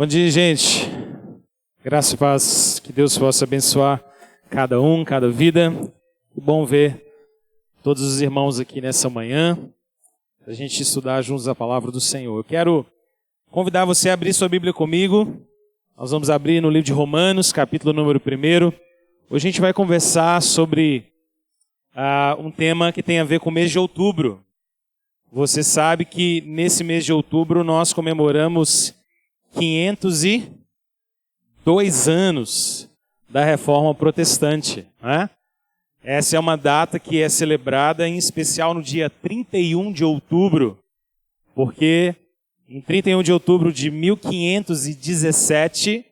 Bom dia, gente. Graça e paz, que Deus possa abençoar cada um, cada vida. Que bom ver todos os irmãos aqui nessa manhã, para a gente estudar juntos a palavra do Senhor. Eu quero convidar você a abrir sua Bíblia comigo. Nós vamos abrir no livro de Romanos, capítulo número 1. Hoje a gente vai conversar sobre um tema que tem a ver com o mês de outubro. Você sabe que nesse mês de outubro nós comemoramos 502 anos da Reforma Protestante, né? Essa é uma data que é celebrada em especial no dia 31 de outubro, porque em 31 de outubro de 1517,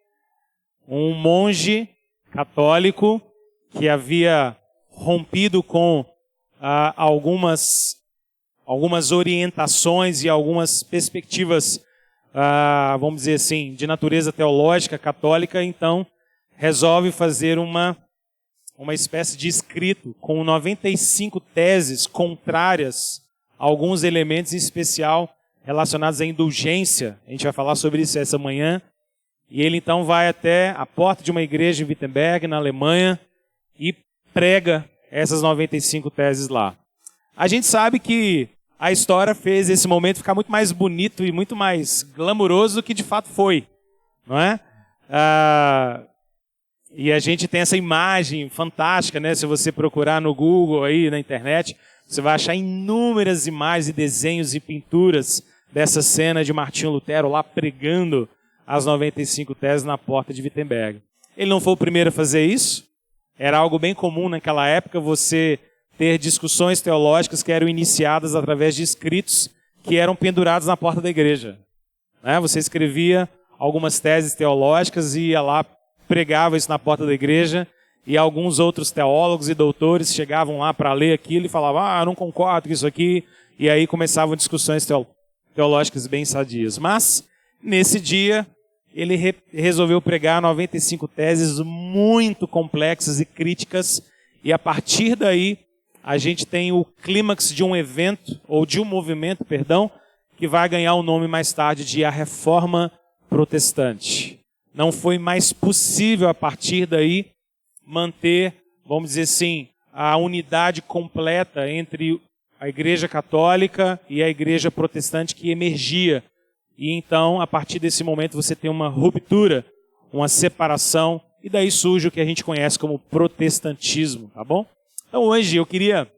um monge católico que havia rompido com algumas orientações e algumas perspectivas, vamos dizer assim, de natureza teológica católica, então resolve fazer uma espécie de escrito com 95 teses contrárias a alguns elementos, em especial relacionados à indulgência. A gente vai falar sobre isso essa manhã. E ele então vai até a porta de uma igreja em Wittenberg, na Alemanha, e prega essas 95 teses lá. A gente sabe que a história fez esse momento ficar muito mais bonito e muito mais glamuroso do que de fato foi, não é? E a gente tem essa imagem fantástica, né? Se você procurar no Google, aí na internet, você vai achar inúmeras imagens e desenhos e pinturas dessa cena de Martinho Lutero lá pregando as 95 teses na porta de Wittenberg. Ele não foi o primeiro a fazer isso. Era algo bem comum naquela época você ter discussões teológicas que eram iniciadas através de escritos que eram pendurados na porta da igreja, né? Você escrevia algumas teses teológicas e ia lá, pregava isso na porta da igreja, e alguns outros teólogos e doutores chegavam lá para ler aquilo e falavam, não concordo com isso aqui, e aí começavam discussões teológicas bem sadias. Mas, nesse dia, ele resolveu pregar 95 teses muito complexas e críticas, e a partir daí, a gente tem o clímax de um evento, ou de um movimento, perdão, que vai ganhar o nome mais tarde de a Reforma Protestante. Não foi mais possível, a partir daí, manter, vamos dizer assim, a unidade completa entre a Igreja Católica e a Igreja Protestante que emergia. E então, a partir desse momento, você tem uma ruptura, uma separação, e daí surge o que a gente conhece como protestantismo, tá bom? Então hoje eu queria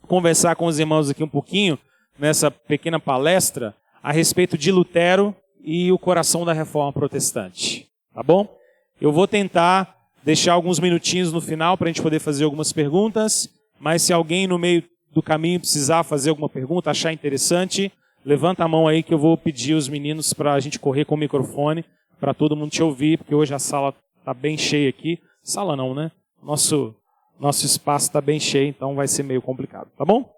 conversar com os irmãos aqui um pouquinho, nessa pequena palestra, a respeito de Lutero e o coração da Reforma Protestante. Tá bom? Eu vou tentar deixar alguns minutinhos no final para a gente poder fazer algumas perguntas, mas se alguém no meio do caminho precisar fazer alguma pergunta, achar interessante, levanta a mão aí que eu vou pedir os meninos para a gente correr com o microfone, para todo mundo te ouvir, porque hoje a sala está bem cheia aqui. Sala não, né? Nosso espaço está bem cheio, então vai ser meio complicado, tá bom?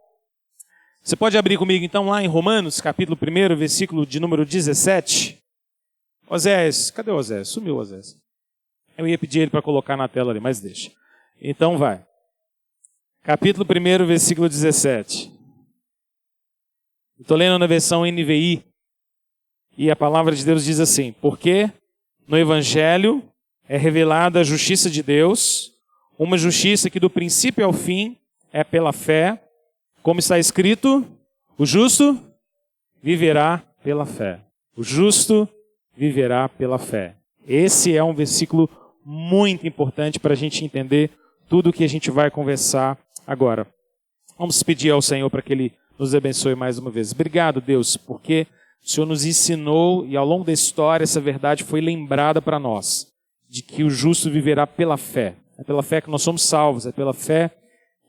Você pode abrir comigo então lá em Romanos, capítulo 1, versículo de número 17. Osés, cadê o Osés? Sumiu o Osés. Eu ia pedir ele para colocar na tela ali, mas deixa. Então vai. Capítulo 1, versículo 17. Estou lendo na versão NVI. E a palavra de Deus diz assim: porque no Evangelho é revelada a justiça de Deus, uma justiça que do princípio ao fim é pela fé, como está escrito, o justo viverá pela fé. O justo viverá pela fé. Esse é um versículo muito importante para a gente entender tudo o que a gente vai conversar agora. Vamos pedir ao Senhor para que Ele nos abençoe mais uma vez. Obrigado, Deus, porque o Senhor nos ensinou e ao longo da história essa verdade foi lembrada para nós, de que o justo viverá pela fé. É pela fé que nós somos salvos, é pela fé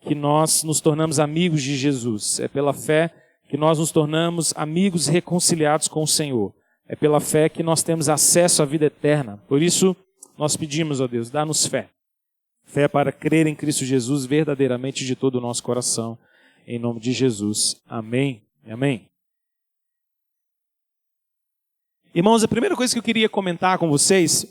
que nós nos tornamos amigos de Jesus, é pela fé que nós nos tornamos amigos reconciliados com o Senhor, é pela fé que nós temos acesso à vida eterna. Por isso, nós pedimos, ó Deus, dá-nos fé. Fé para crer em Cristo Jesus verdadeiramente de todo o nosso coração. Em nome de Jesus. Amém. Amém. Irmãos, a primeira coisa que eu queria comentar com vocês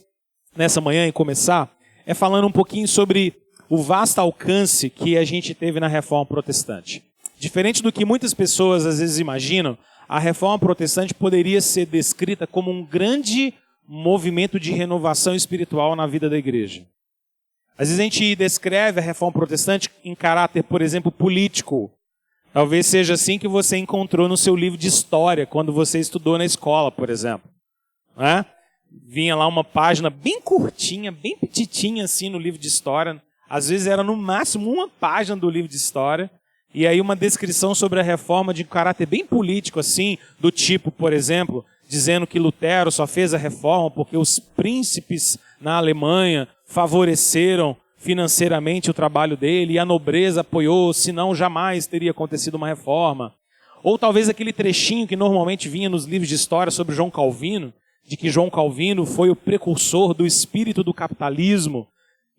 nessa manhã e começar é falando um pouquinho sobre o vasto alcance que a gente teve na Reforma Protestante. Diferente do que muitas pessoas às vezes imaginam, a Reforma Protestante poderia ser descrita como um grande movimento de renovação espiritual na vida da igreja. Às vezes a gente descreve a reforma protestante em caráter, por exemplo, político. Talvez seja assim que você encontrou no seu livro de história, quando você estudou na escola, por exemplo. Não é? Vinha lá uma página bem curtinha, bem petitinha assim no livro de história. Às vezes era no máximo uma página do livro de história. E aí uma descrição sobre a reforma de caráter bem político, assim, do tipo, por exemplo, dizendo que Lutero só fez a reforma porque os príncipes na Alemanha favoreceram financeiramente o trabalho dele e a nobreza apoiou, senão jamais teria acontecido uma reforma. Ou talvez aquele trechinho que normalmente vinha nos livros de história sobre João Calvino, de que João Calvino foi o precursor do espírito do capitalismo.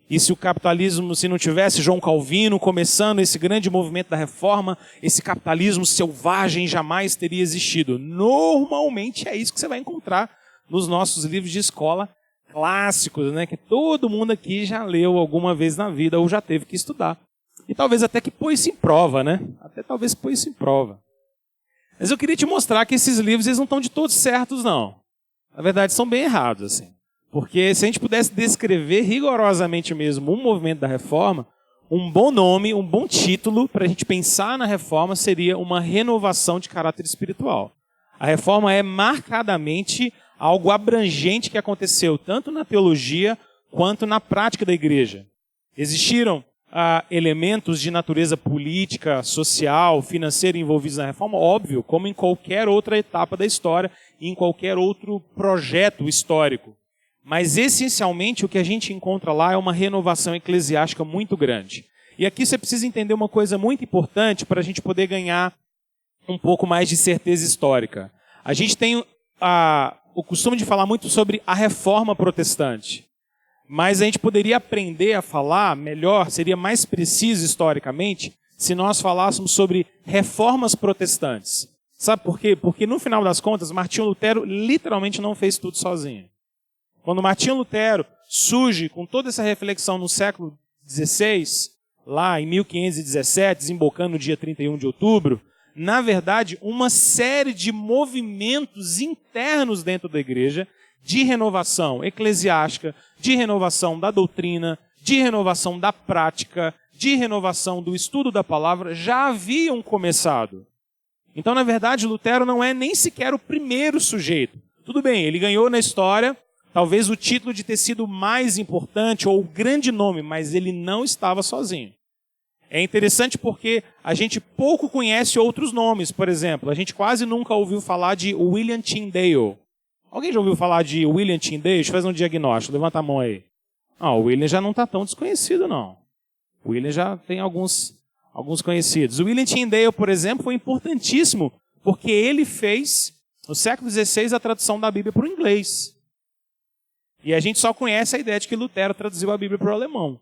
E se o capitalismo, se não tivesse João Calvino começando esse grande movimento da reforma, esse capitalismo selvagem jamais teria existido. Normalmente é isso que você vai encontrar nos nossos livros de escola clássicos, né? Que todo mundo aqui já leu alguma vez na vida ou já teve que estudar. E talvez até que pôs-se em prova, né? Até talvez pôs-se em prova. Mas eu queria te mostrar que esses livros eles não estão de todos certos, não. Na verdade, são bem errados, assim. Porque se a gente pudesse descrever rigorosamente mesmo um movimento da reforma, um bom nome, um bom título para a gente pensar na reforma seria uma renovação de caráter espiritual. A reforma é marcadamente algo abrangente que aconteceu tanto na teologia quanto na prática da igreja. Existiram elementos de natureza política, social, financeira envolvidos na reforma, óbvio, como em qualquer outra etapa da história e em qualquer outro projeto histórico. Mas, essencialmente, o que a gente encontra lá é uma renovação eclesiástica muito grande. E aqui você precisa entender uma coisa muito importante para a gente poder ganhar um pouco mais de certeza histórica. A gente tem o costume de falar muito sobre a reforma protestante. Mas a gente poderia aprender a falar melhor, seria mais preciso historicamente, se nós falássemos sobre reformas protestantes. Sabe por quê? Porque, no final das contas, Martinho Lutero literalmente não fez tudo sozinho. Quando Martinho Lutero surge com toda essa reflexão no século XVI, lá em 1517, desembocando no dia 31 de outubro, na verdade, uma série de movimentos internos dentro da igreja de renovação eclesiástica, de renovação da doutrina, de renovação da prática, de renovação do estudo da palavra, já haviam começado. Então, na verdade, Lutero não é nem sequer o primeiro sujeito. Tudo bem, ele ganhou na história talvez o título de ter sido mais importante ou o grande nome, mas ele não estava sozinho. É interessante porque a gente pouco conhece outros nomes. Por exemplo, a gente quase nunca ouviu falar de William Tyndale. Alguém já ouviu falar de William Tyndale? Deixa eu fazer um diagnóstico. Levanta a mão aí. Não, o William já não está tão desconhecido, não. O William já tem alguns conhecidos. O William Tyndale, por exemplo, foi importantíssimo porque ele fez, no século XVI, a tradução da Bíblia para o inglês. E a gente só conhece a ideia de que Lutero traduziu a Bíblia para o alemão.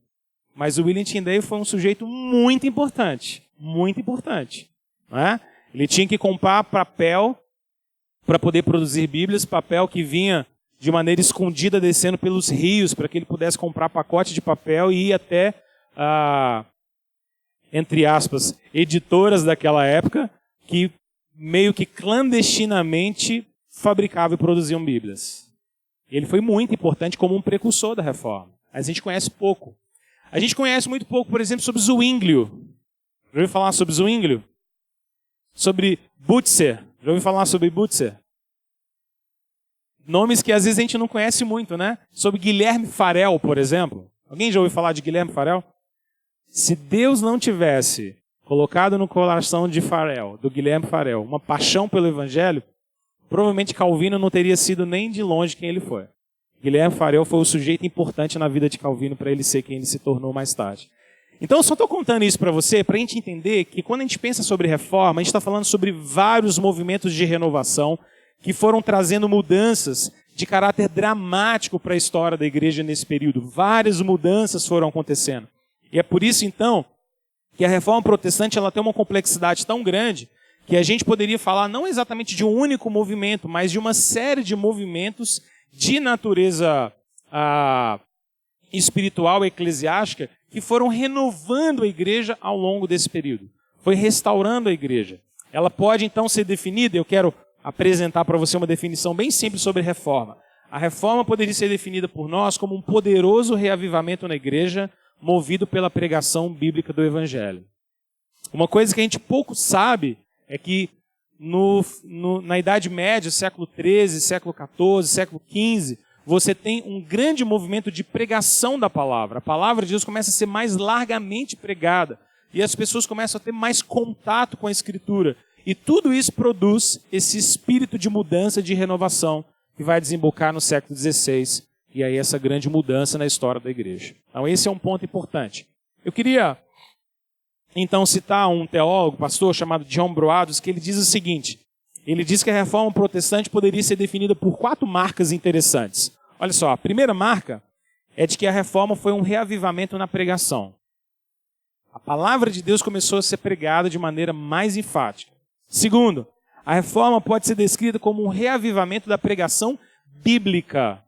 Mas o William Tyndale foi um sujeito muito importante. Muito importante. Não é? Ele tinha que comprar papel para poder produzir Bíblias, papel que vinha de maneira escondida descendo pelos rios, para que ele pudesse comprar pacote de papel e ir até, entre aspas, editoras daquela época, que meio que clandestinamente fabricavam e produziam Bíblias. Ele foi muito importante como um precursor da reforma. A gente conhece pouco. A gente conhece muito pouco, por exemplo, sobre Zwinglio. Já ouviu falar sobre Zwinglio? Sobre Butzer. Já ouviu falar sobre Butzer? Nomes que às vezes a gente não conhece muito, né? Sobre Guilherme Farel, por exemplo. Alguém já ouviu falar de Guilherme Farel? Se Deus não tivesse colocado no coração de Farel, do Guilherme Farel, uma paixão pelo Evangelho, provavelmente Calvino não teria sido nem de longe quem ele foi. Guilherme Farel foi o sujeito importante na vida de Calvino para ele ser quem ele se tornou mais tarde. Então eu só estou contando isso para você, para a gente entender que quando a gente pensa sobre reforma, a gente está falando sobre vários movimentos de renovação que foram trazendo mudanças de caráter dramático para a história da igreja nesse período. Várias mudanças foram acontecendo. E é por isso, então, que a reforma protestante ela tem uma complexidade tão grande que a gente poderia falar não exatamente de um único movimento, mas de uma série de movimentos de natureza espiritual e eclesiástica que foram renovando a igreja ao longo desse período. Foi restaurando a igreja. Ela pode, então, ser definida, eu quero apresentar para você uma definição bem simples sobre reforma. a reforma poderia ser definida por nós como um poderoso reavivamento na igreja, movido pela pregação bíblica do Evangelho. Uma coisa que a gente pouco sabe é que na Idade Média, século XIII, século XIV, século XV, você tem um grande movimento de pregação da palavra. A palavra de Deus começa a ser mais largamente pregada e as pessoas começam a ter mais contato com a Escritura. E tudo isso produz esse espírito de mudança, de renovação, que vai desembocar no século XVI, e aí essa grande mudança na história da igreja. Então esse é um ponto importante. Eu queria, então, citar um teólogo, pastor, chamado John Broaddus, que ele diz o seguinte, ele diz que a reforma protestante poderia ser definida por 4 marcas interessantes. Olha só, a primeira marca é de que a reforma foi um reavivamento na pregação. A palavra de Deus começou a ser pregada de maneira mais enfática. Segundo, a reforma pode ser descrita como um reavivamento da pregação bíblica.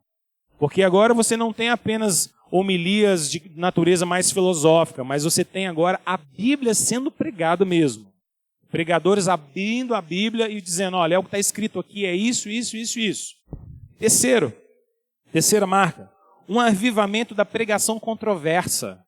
Porque agora você não tem apenas homilias de natureza mais filosófica, mas você tem agora a Bíblia sendo pregada mesmo. Pregadores abrindo a Bíblia e dizendo, olha, é o que está escrito aqui, é isso, isso, isso, isso. Terceira marca, um avivamento da pregação controversa.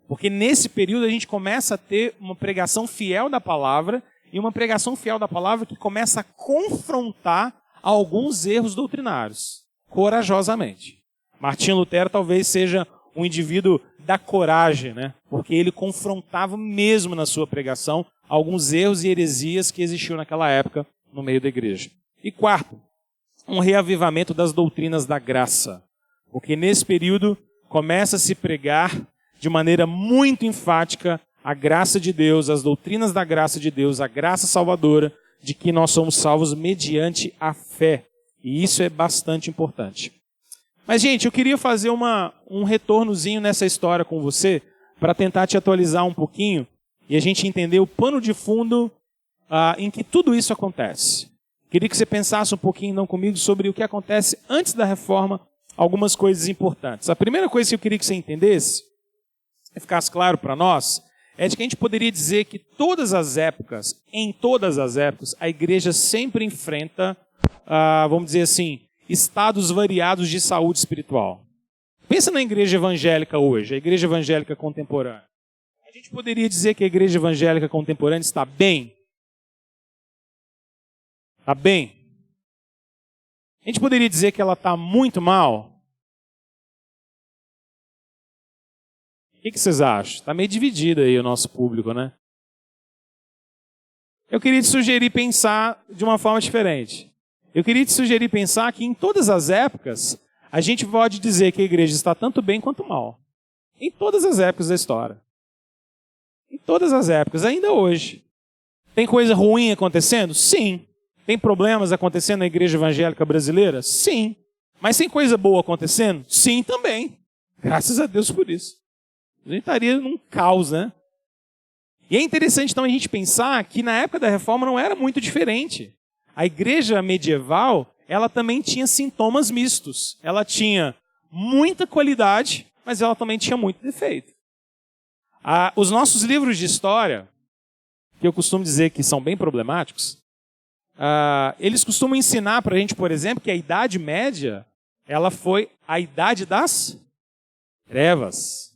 Porque nesse período a gente começa a ter uma pregação fiel da palavra e uma pregação fiel da palavra que começa a confrontar alguns erros doutrinários, corajosamente. Martinho Lutero talvez seja um indivíduo da coragem, né? Porque ele confrontava mesmo na sua pregação alguns erros e heresias que existiam naquela época no meio da igreja. E quarto, um reavivamento das doutrinas da graça. Porque nesse período começa a se pregar de maneira muito enfática a graça de Deus, as doutrinas da graça de Deus, a graça salvadora, de que nós somos salvos mediante a fé. E isso é bastante importante. Mas, gente, eu queria fazer um retornozinho nessa história com você, para tentar te atualizar um pouquinho, e a gente entender o pano de fundo em que tudo isso acontece. Queria que você pensasse um pouquinho então comigo sobre o que acontece antes da reforma, algumas coisas importantes. A primeira coisa que eu queria que você entendesse, e ficasse claro para nós, é de que a gente poderia dizer que em todas as épocas, a igreja sempre enfrenta, vamos dizer assim, estados variados de saúde espiritual. Pensa na igreja evangélica hoje, a igreja evangélica contemporânea. A gente poderia dizer que a igreja evangélica contemporânea está bem? Está bem? A gente poderia dizer que ela está muito mal? O que vocês acham? Está meio dividido aí o nosso público, né? Eu queria te sugerir pensar de uma forma diferente. Eu queria te sugerir pensar que em todas as épocas, a gente pode dizer que a igreja está tanto bem quanto mal. Em todas as épocas da história. Em todas as épocas, ainda hoje. Tem coisa ruim acontecendo? Sim. Tem problemas acontecendo na igreja evangélica brasileira? Sim. Mas tem coisa boa acontecendo? Sim, também. Graças a Deus por isso. A gente estaria num caos, né? E é interessante então a gente pensar que na época da reforma não era muito diferente. A igreja medieval, ela também tinha sintomas mistos. Ela tinha muita qualidade, mas ela também tinha muito defeito. Os nossos livros de história, que eu costumo dizer que são bem problemáticos, eles costumam ensinar para a gente, por exemplo, que a Idade Média, ela foi a idade das trevas.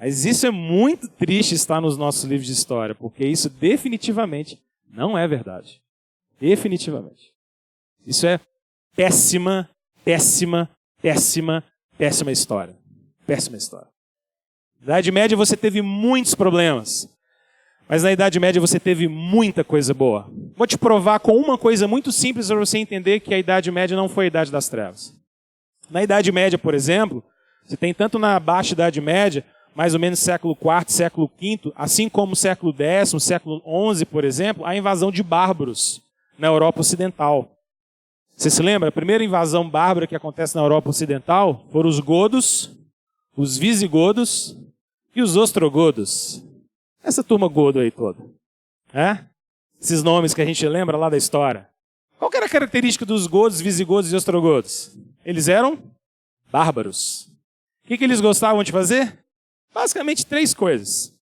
Mas isso é muito triste estar nos nossos livros de história, porque isso definitivamente não é verdade. Definitivamente. Isso é péssima, péssima, péssima, péssima história. Péssima história. Na Idade Média você teve muitos problemas, mas na Idade Média você teve muita coisa boa. Vou te provar com uma coisa muito simples para você entender que a Idade Média não foi a Idade das Trevas. Na Idade Média, por exemplo, você tem tanto na Baixa Idade Média, mais ou menos século IV, século V, assim como século X, século XI, por exemplo, a invasão de bárbaros na Europa Ocidental. Você se lembra? A primeira invasão bárbara que acontece na Europa Ocidental foram os godos, os visigodos e os ostrogodos. Essa turma godo aí toda. Esses nomes que a gente lembra lá da história. Qual que era a característica dos godos, visigodos e ostrogodos? Eles eram bárbaros. O que eles gostavam de fazer? Basicamente 3 coisas.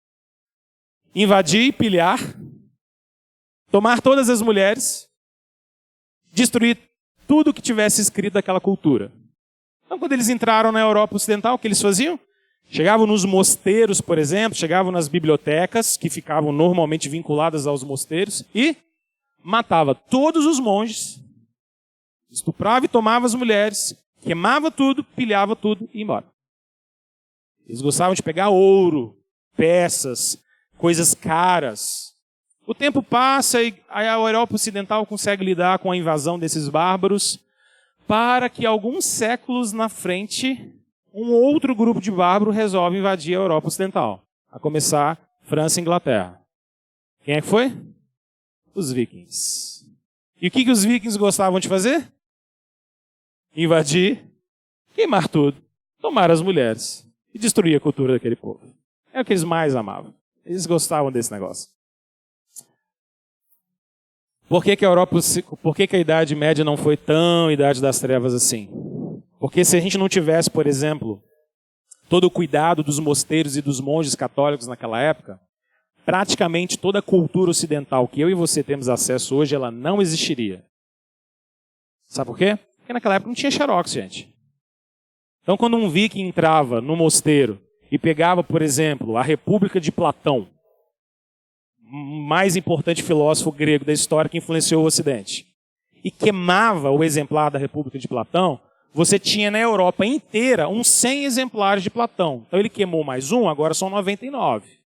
Invadir, pilhar, tomar todas as mulheres, destruir tudo que tivesse escrito daquela cultura. Então, quando eles entraram na Europa Ocidental, o que eles faziam? Chegavam nos mosteiros, por exemplo, chegavam nas bibliotecas, que ficavam normalmente vinculadas aos mosteiros, e matava todos os monges, estuprava e tomava as mulheres, queimava tudo, pilhava tudo e ia embora. Eles gostavam de pegar ouro, peças, coisas caras. O tempo passa e a Europa Ocidental consegue lidar com a invasão desses bárbaros, para que alguns séculos na frente, um outro grupo de bárbaros resolve invadir a Europa Ocidental. A começar, França e Inglaterra. Quem é que foi? Os vikings. E o que os vikings gostavam de fazer? Invadir, queimar tudo, tomar as mulheres e destruir a cultura daquele povo. É o que eles mais amavam. Eles gostavam desse negócio. Por que a Idade Média não foi tão Idade das Trevas assim? Porque se a gente não tivesse, por exemplo, todo o cuidado dos mosteiros e dos monges católicos naquela época, praticamente toda a cultura ocidental que eu e você temos acesso hoje, ela não existiria. Sabe por quê? Porque naquela época não tinha xerox, gente. Então, quando um viking entrava no mosteiro e pegava, por exemplo, a República de Platão, mais importante filósofo grego da história que influenciou o Ocidente, e queimava o exemplar da República de Platão, você tinha na Europa inteira uns 100 exemplares de Platão. Então ele queimou mais um, agora são 99.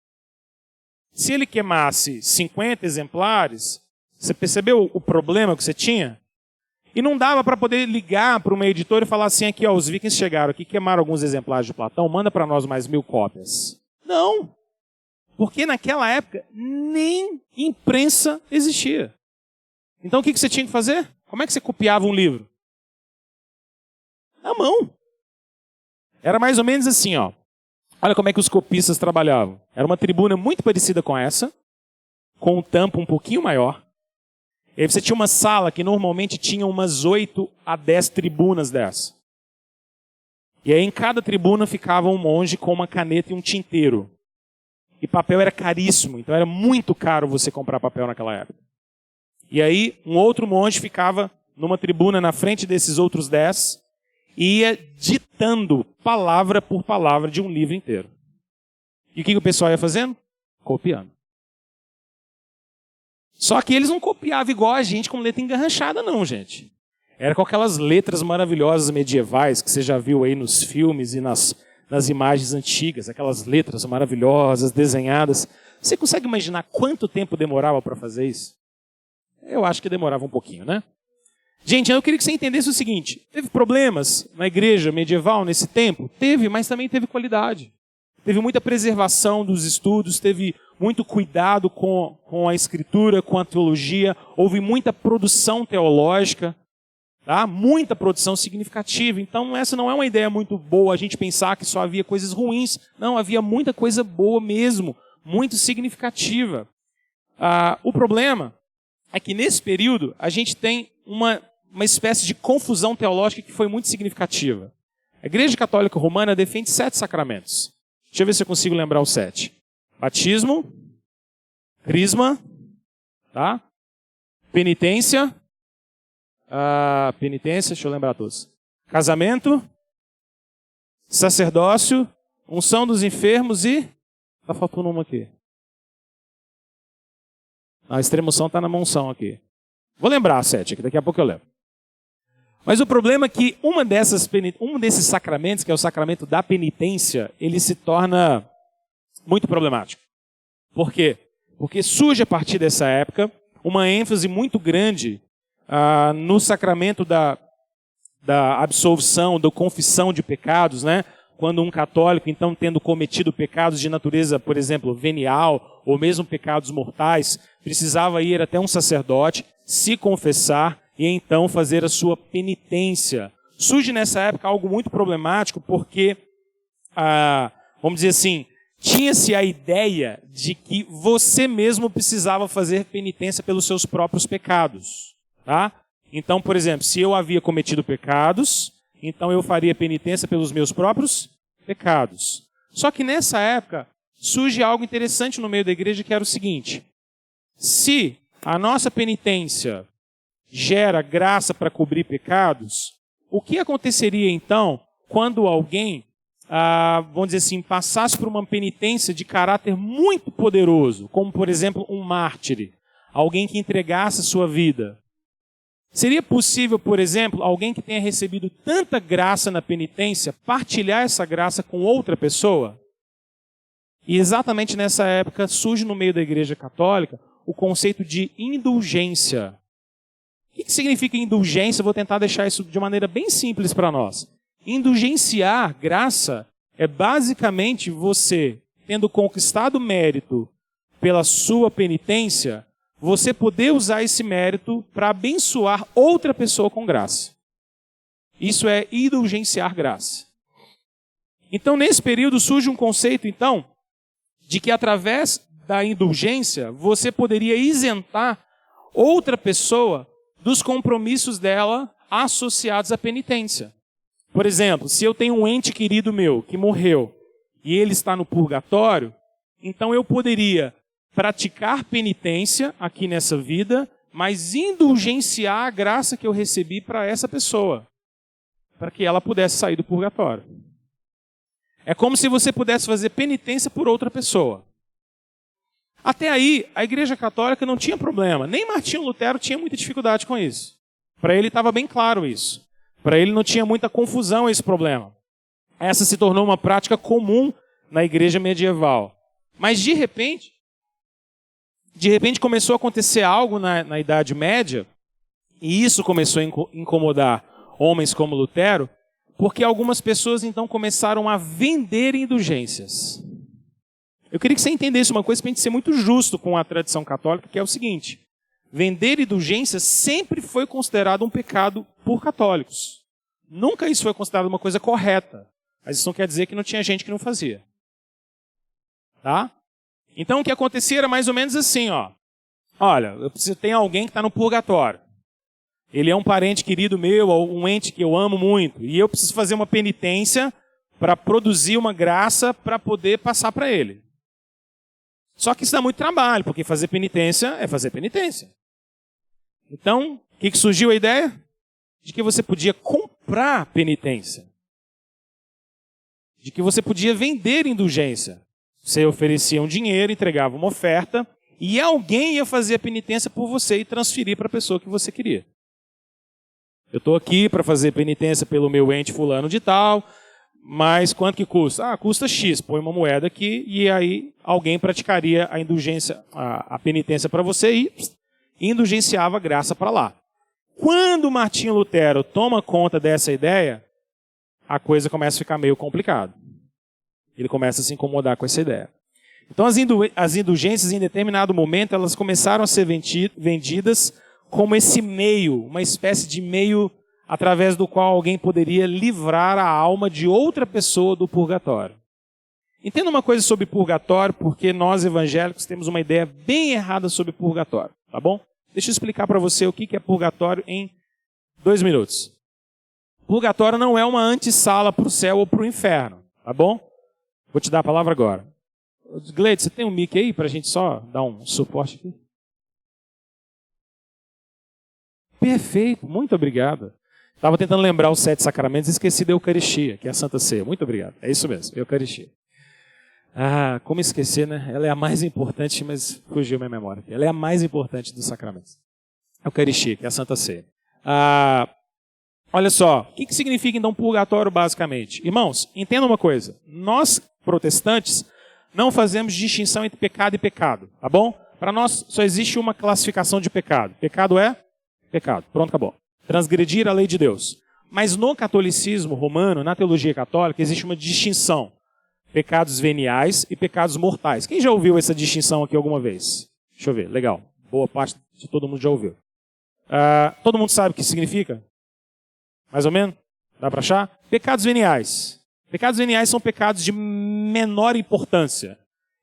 Se ele queimasse 50 exemplares, você percebeu o problema que você tinha? E não dava para poder ligar para uma editora e falar assim, aqui ó, os vikings chegaram aqui, queimaram alguns exemplares de Platão, manda para nós mais 1000 cópias. Não! Porque naquela época nem imprensa existia. Então o que você tinha que fazer? Como é que você copiava um livro? Na mão. Era mais ou menos assim, ó. Olha como é que os copistas trabalhavam. Era uma tribuna muito parecida com essa, com um tampo um pouquinho maior. E aí você tinha uma sala que normalmente tinha umas 8 a 10 tribunas dessa. E aí em cada tribuna ficava um monge com uma caneta e um tinteiro. E papel era caríssimo, então era muito caro você comprar papel naquela época. E aí um outro monge ficava numa tribuna na frente desses outros 10 e ia ditando palavra por palavra de um livro inteiro. E o que o pessoal ia fazendo? Copiando. Só que eles não copiavam igual a gente com letra engarranchada, não, gente. Era com aquelas letras maravilhosas medievais que você já viu aí nos filmes e nas imagens antigas, aquelas letras maravilhosas, desenhadas. Você consegue imaginar quanto tempo demorava para fazer isso? Eu acho que demorava um pouquinho, né? Gente, eu queria que você entendesse o seguinte, teve problemas na igreja medieval nesse tempo? Teve, mas também teve qualidade. Teve muita preservação dos estudos, teve muito cuidado com a escritura, com a teologia, houve muita produção teológica, tá? Muita produção significativa. Então essa não é uma ideia muito boa, a gente pensar que só havia coisas ruins. Não, havia muita coisa boa mesmo, muito significativa. O problema é que nesse período a gente tem uma espécie de confusão teológica que foi muito significativa. A Igreja Católica Romana defende 7 sacramentos. Deixa eu ver se eu consigo lembrar os 7. Batismo, crisma, tá? Penitência, deixa eu lembrar todos. Casamento, sacerdócio, unção dos enfermos e... Tá faltando uma aqui. A extrema-unção está na unção aqui. Vou lembrar a 7, que daqui a pouco eu lembro. Mas o problema é que um desses sacramentos, que é o sacramento da penitência, ele se torna muito problemático. Por quê? Porque surge a partir dessa época uma ênfase muito grande no sacramento da absolvição, da confissão de pecados, né? Quando um católico, então, tendo cometido pecados de natureza, por exemplo, venial, ou mesmo pecados mortais, precisava ir até um sacerdote, se confessar e então fazer a sua penitência. Surge nessa época algo muito problemático porque, vamos dizer assim, tinha-se a ideia de que você mesmo precisava fazer penitência pelos seus próprios pecados. Tá? Então, por exemplo, se eu havia cometido pecados, então eu faria penitência pelos meus próprios pecados. Só que nessa época surge algo interessante no meio da igreja que era o seguinte: se a nossa penitência gera graça para cobrir pecados, o que aconteceria então quando alguém, vamos dizer assim, passasse por uma penitência de caráter muito poderoso, como por exemplo um mártir, alguém que entregasse a sua vida? Seria possível, por exemplo, alguém que tenha recebido tanta graça na penitência, partilhar essa graça com outra pessoa? E exatamente nessa época surge no meio da Igreja Católica o conceito de indulgência. O que significa indulgência? Eu vou tentar deixar isso de maneira bem simples para nós. Indulgenciar graça é basicamente você, tendo conquistado mérito pela sua penitência, você poder usar esse mérito para abençoar outra pessoa com graça. Isso é indulgenciar graça. Então, nesse período surge um conceito, então, de que através da indulgência, você poderia isentar outra pessoa dos compromissos dela associados à penitência. Por exemplo, se eu tenho um ente querido meu que morreu e ele está no purgatório, então eu poderia praticar penitência aqui nessa vida, mas indulgenciar a graça que eu recebi para essa pessoa, para que ela pudesse sair do purgatório. É como se você pudesse fazer penitência por outra pessoa. Até aí, a Igreja Católica não tinha problema. Nem Martinho Lutero tinha muita dificuldade com isso. Para ele estava bem claro isso. Para ele não tinha muita confusão esse problema. Essa se tornou uma prática comum na Igreja medieval. Mas de repente começou a acontecer algo na Idade Média, e isso começou a incomodar homens como Lutero, porque algumas pessoas então começaram a vender indulgências. Eu queria que você entendesse uma coisa para a gente ser muito justo com a tradição católica, que é o seguinte: vender indulgências sempre foi considerado um pecado por católicos. Nunca isso foi considerado uma coisa correta. Mas isso não quer dizer que não tinha gente que não fazia. Tá? Então o que acontecia era mais ou menos assim, ó. Olha, eu tenho alguém que está no purgatório. Ele é um parente querido meu, ou um ente que eu amo muito. E eu preciso fazer uma penitência para produzir uma graça para poder passar para ele. Só que isso dá muito trabalho, porque fazer penitência é fazer penitência. Então, o que surgiu a ideia? De que você podia comprar penitência. De que você podia vender indulgência. Você oferecia um dinheiro, entregava uma oferta, e alguém ia fazer a penitência por você e transferir para a pessoa que você queria. Eu estou aqui para fazer penitência pelo meu ente fulano de tal, mas quanto que custa? Custa X, põe uma moeda aqui e aí alguém praticaria a indulgência, a penitência para você e indulgenciava a graça para lá. Quando Martinho Lutero toma conta dessa ideia, a coisa começa a ficar meio complicada. Ele começa a se incomodar com essa ideia. Então as indulgências, em determinado momento, elas começaram a ser vendidas como esse meio, uma espécie de meio através do qual alguém poderia livrar a alma de outra pessoa do purgatório. Entenda uma coisa sobre purgatório, porque nós evangélicos temos uma ideia bem errada sobre purgatório, tá bom? Deixa eu explicar para você o que é purgatório em 2 minutos. Purgatório não é uma antessala para o céu ou para o inferno, tá bom? Vou te dar a palavra agora. Gleide, você tem um mic aí para a gente só dar um suporte aqui? Perfeito, muito obrigado. Estava tentando lembrar os 7 sacramentos e esqueci da Eucaristia, que é a Santa Ceia. Muito obrigado. É isso mesmo, Eucaristia. Como esquecer, né? Ela é a mais importante, mas fugiu minha memória. Ela é a mais importante dos sacramentos. Eucaristia, que é a Santa Ceia. Olha só, o que significa então purgatório basicamente? Irmãos, entenda uma coisa. Nós, protestantes, não fazemos distinção entre pecado e pecado, tá bom? Para nós só existe uma classificação de pecado. Pecado é pecado. Pronto, acabou. Transgredir a lei de Deus. Mas no catolicismo romano, na teologia católica, existe uma distinção. Pecados veniais e pecados mortais. Quem já ouviu essa distinção aqui alguma vez? Deixa eu ver, legal. Boa parte de todo mundo já ouviu. Todo mundo sabe o que significa? Mais ou menos? Dá para achar? Pecados veniais. Pecados veniais são pecados de menor importância.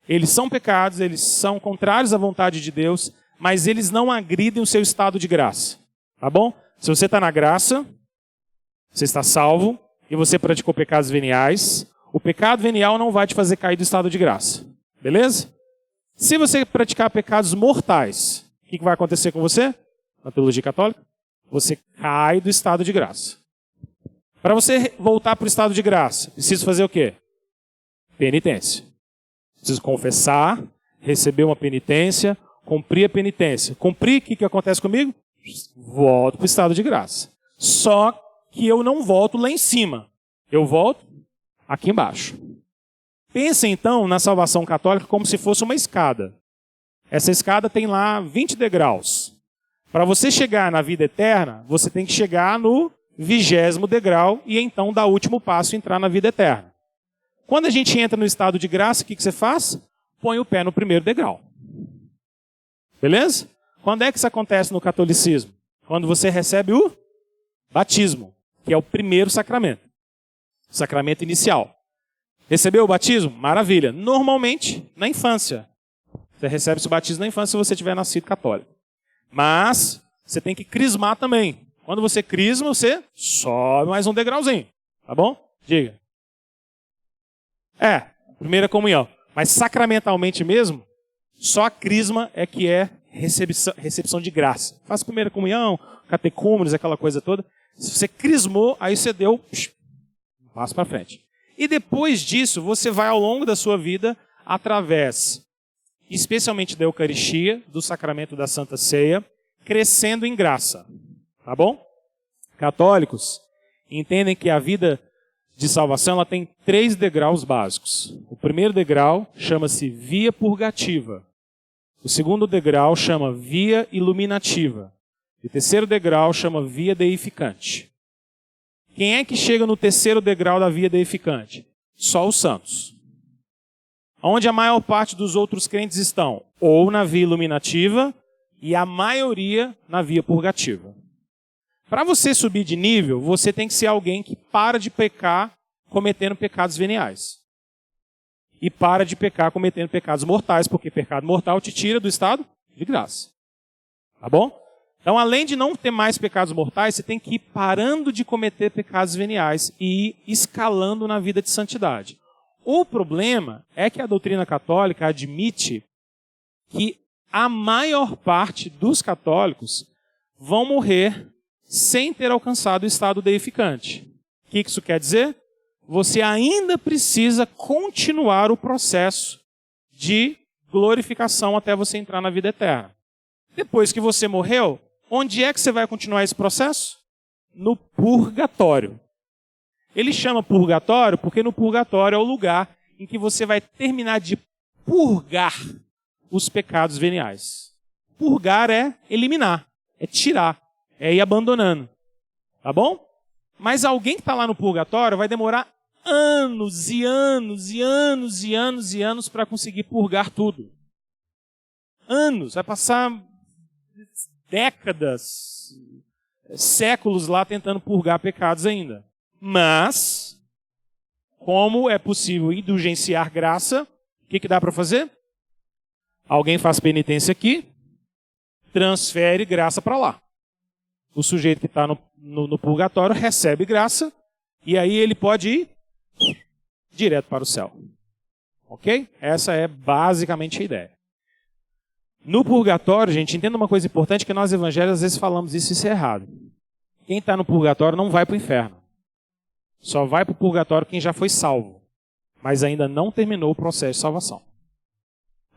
Eles são pecados, eles são contrários à vontade de Deus, mas eles não agridem o seu estado de graça. Tá bom? Se você está na graça, você está salvo, e você praticou pecados veniais, o pecado venial não vai te fazer cair do estado de graça. Beleza? Se você praticar pecados mortais, o que vai acontecer com você? Na teologia católica? você cai do estado de graça. Para você voltar para o estado de graça, preciso fazer o quê? Penitência. Preciso confessar, receber uma penitência, cumprir a penitência. Cumprir, o que acontece comigo? Volto para o estado de graça. Só que eu não volto lá em cima. Eu volto aqui embaixo. Pense então na salvação católica como se fosse uma escada. Essa escada tem lá 20 degraus. Para você chegar na vida eterna, você tem que chegar no 20º degrau e então dar o último passo e entrar na vida eterna. Quando a gente entra no estado de graça, o que você faz? Põe o pé no 1º degrau. Beleza? Quando é que isso acontece no catolicismo? Quando você recebe o batismo, que é o primeiro sacramento. O sacramento inicial. Recebeu o batismo? Maravilha. Normalmente, na infância. Você recebe esse batismo na infância se você tiver nascido católico. Mas você tem que crismar também. Quando você crisma, você sobe mais um degrauzinho. Tá bom? Diga. Primeira comunhão. Mas sacramentalmente mesmo, só a crisma é que é recepção de graça. Faz primeira comunhão, catecúmenos, aquela coisa toda. Se você crismou, aí você deu um passo para frente. E depois disso, você vai ao longo da sua vida através, especialmente da Eucaristia, do sacramento da Santa Ceia, crescendo em graça. Tá bom? Católicos entendem que a vida de salvação ela tem 3 degraus básicos. O primeiro degrau chama-se via purgativa. O segundo degrau chama via iluminativa. E o terceiro degrau chama via deificante. Quem é que chega no terceiro degrau da via deificante? Só os santos. Onde a maior parte dos outros crentes estão? Ou na via iluminativa e a maioria na via purgativa. Para você subir de nível, você tem que ser alguém que para de pecar cometendo pecados veniais. E para de pecar cometendo pecados mortais, porque pecado mortal te tira do estado de graça. Tá bom? Então, além de não ter mais pecados mortais, você tem que ir parando de cometer pecados veniais e ir escalando na vida de santidade. O problema é que a doutrina católica admite que a maior parte dos católicos vão morrer sem ter alcançado o estado deificante. O que isso quer dizer? Você ainda precisa continuar o processo de glorificação até você entrar na vida eterna. Depois que você morreu, onde é que você vai continuar esse processo? No purgatório. Ele chama purgatório porque no purgatório é o lugar em que você vai terminar de purgar os pecados veniais. Purgar é eliminar, é tirar, é ir abandonando. Tá bom? Mas alguém que está lá no purgatório vai demorar anos e anos e anos e anos e anos para conseguir purgar tudo. Anos, vai passar décadas, séculos lá tentando purgar pecados ainda. Mas, como é possível indulgenciar graça, o que dá para fazer? Alguém faz penitência aqui, transfere graça para lá. O sujeito que está no purgatório recebe graça e aí ele pode ir direto para o céu. Ok? Essa é basicamente a ideia. No purgatório, gente, entenda uma coisa importante, que nós evangélicos às vezes falamos isso é errado. Quem está no purgatório não vai para o inferno. Só vai para o purgatório quem já foi salvo, mas ainda não terminou o processo de salvação.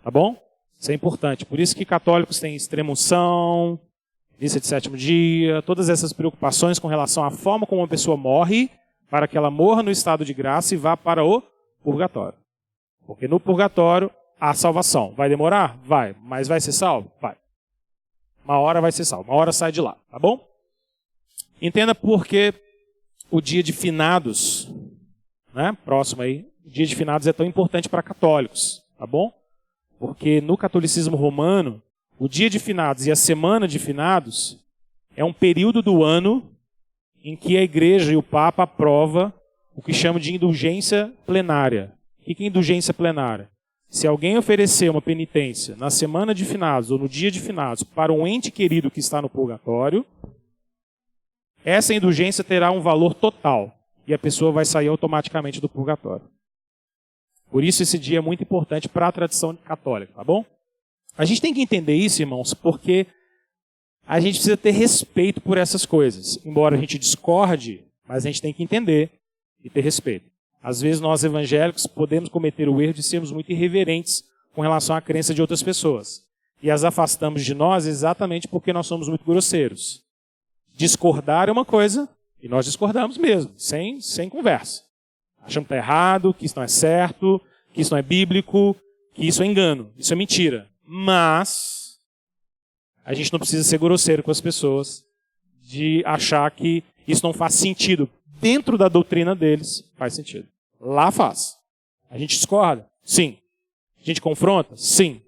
Tá bom? Isso é importante. Por isso que católicos têm extrema-unção, missa de 7º dia, todas essas preocupações com relação à forma como uma pessoa morre, para que ela morra no estado de graça e vá para o purgatório. Porque no purgatório há salvação. Vai demorar? Vai. Mas vai ser salvo? Vai. Uma hora vai ser salvo. Uma hora sai de lá. Tá bom? Entenda por que o dia de finados, né, próximo aí, o dia de finados é tão importante para católicos. Tá bom? Porque no catolicismo romano, o dia de finados e a semana de finados é um período do ano em que a igreja e o Papa aprova o que chama de indulgência plenária. O que é indulgência plenária? Se alguém oferecer uma penitência na semana de finados ou no dia de finados para um ente querido que está no purgatório, essa indulgência terá um valor total e a pessoa vai sair automaticamente do purgatório. Por isso esse dia é muito importante para a tradição católica, tá bom? A gente tem que entender isso, irmãos, porque a gente precisa ter respeito por essas coisas. Embora a gente discorde, mas a gente tem que entender e ter respeito. Às vezes nós evangélicos podemos cometer o erro de sermos muito irreverentes com relação à crença de outras pessoas. E as afastamos de nós exatamente porque nós somos muito grosseiros. Discordar é uma coisa, e nós discordamos mesmo, sem conversa. Achamos que está errado, que isso não é certo, que isso não é bíblico, que isso é engano, isso é mentira. Mas a gente não precisa ser grosseiro com as pessoas, de achar que isso não faz sentido. Dentro da doutrina deles, faz sentido. Lá faz. A gente discorda? Sim. A gente confronta? Sim.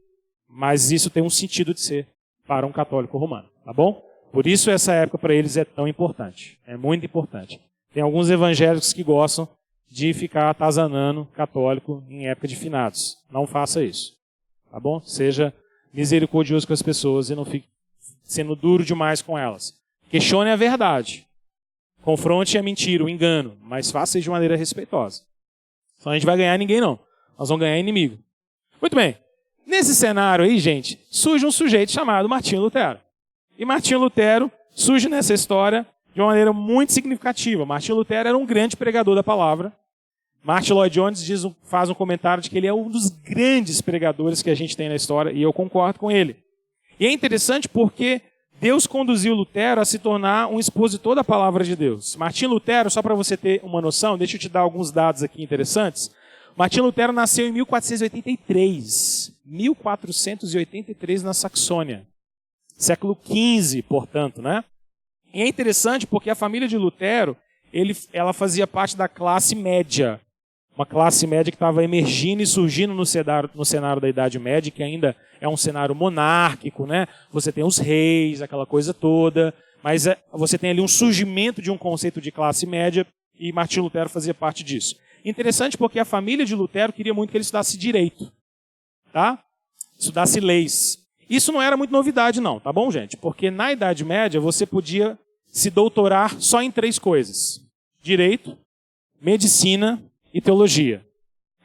Mas isso tem um sentido de ser para um católico romano, tá bom? Por isso essa época para eles é tão importante. É muito importante. Tem alguns evangélicos que gostam de ficar atazanando católico em época de finados. Não faça isso, tá bom? Seja misericordioso com as pessoas e não fique sendo duro demais com elas. Questione a verdade. Confronte a mentira, o engano, mas faça isso de maneira respeitosa. Senão a gente vai ganhar ninguém não. Nós vamos ganhar inimigo. Muito bem. Nesse cenário aí, gente, surge um sujeito chamado Martinho Lutero. E Martinho Lutero surge nessa história de uma maneira muito significativa. Martinho Lutero era um grande pregador da palavra. Martin Lloyd Jones faz um comentário de que ele é um dos grandes pregadores que a gente tem na história, e eu concordo com ele. E é interessante porque Deus conduziu Lutero a se tornar um expositor da palavra de Deus. Martinho Lutero, só para você ter uma noção, deixa eu te dar alguns dados aqui interessantes. Martinho Lutero nasceu em 1483. 1483 na Saxônia. Século XV, portanto, né? E é interessante porque a família de Lutero, ela fazia parte da classe média. Uma classe média que estava emergindo e surgindo no cenário da Idade Média, que ainda é um cenário monárquico, né? Você tem os reis, aquela coisa toda, mas você tem ali um surgimento de um conceito de classe média e Martinho Lutero fazia parte disso. Interessante porque a família de Lutero queria muito que ele estudasse direito, tá? Estudasse leis. Isso não era muito novidade não, tá bom, gente? Porque na Idade Média você podia se doutorar só em 3 coisas: direito, medicina e teologia.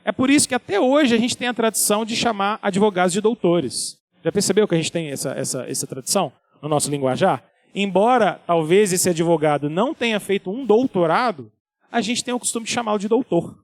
É por isso que até hoje a gente tem a tradição de chamar advogados de doutores. Já percebeu que a gente tem essa tradição no nosso linguajar? Embora talvez esse advogado não tenha feito um doutorado, a gente tem o costume de chamá-lo de doutor.